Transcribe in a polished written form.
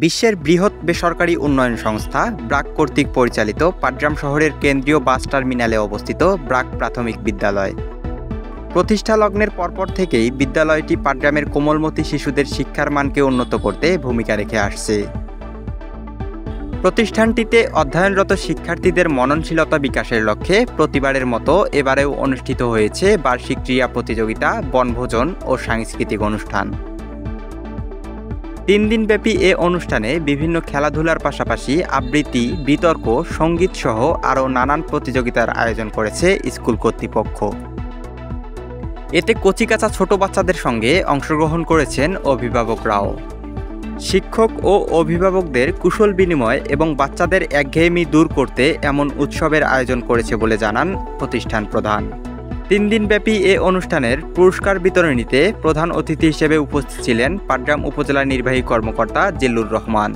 বিশ্বের বৃহৎ বেসরকারি উন্নয়ন সংস্থা ব্র্যাক কর্তৃক পরিচালিত পাটগ্রাম শহরের কেন্দ্রীয় বাস টার্মিনালে অবস্থিত ব্র্যাক প্রাথমিক বিদ্যালয়। প্রতিষ্ঠা লগ্নের পরপর থেকেই বিদ্যালয়টি পাটগ্রামের কোমলমতি শিশুদের শিক্ষার মানকে উন্নত করতে ভূমিকা রেখে আসছে। প্রতিষ্ঠানটিতে অধ্যয়নরত শিক্ষার্থীদের মননশীলতা বিকাশের লক্ষ্যে প্রতিবারের মতো এবারেও অনুষ্ঠিত হয়েছে বার্ষিক ক্রীড়া প্রতিযোগিতা, বনভোজন ও সাংস্কৃতিক অনুষ্ঠান। 3 দিনব্যাপী এ অনুষ্ঠানে বিভিন্ন খেলাধুলার পাশাপাশি আবৃত্তি, বিতর্ক, সঙ্গীত সহ আরও নানান প্রতিযোগিতার আয়োজন করেছে স্কুল কর্তৃপক্ষ। এতে কচিকাঁচা ছোট বাচ্চাদের সঙ্গে অংশগ্রহণ করেছেন অভিভাবকরাও। শিক্ষক ও অভিভাবকদের কুশল বিনিময় এবং বাচ্চাদের একঘেয়েমি দূর করতে এমন উৎসবের আয়োজন করেছে বলে জানান প্রতিষ্ঠান প্রধান। 3 দিনব্যাপী এ অনুষ্ঠানের পুরস্কার বিতরণীতে প্রধান অতিথি হিসেবে উপস্থিত ছিলেন পাটগ্রাম উপজেলা নির্বাহী কর্মকর্তা জিল্লুর রহমান।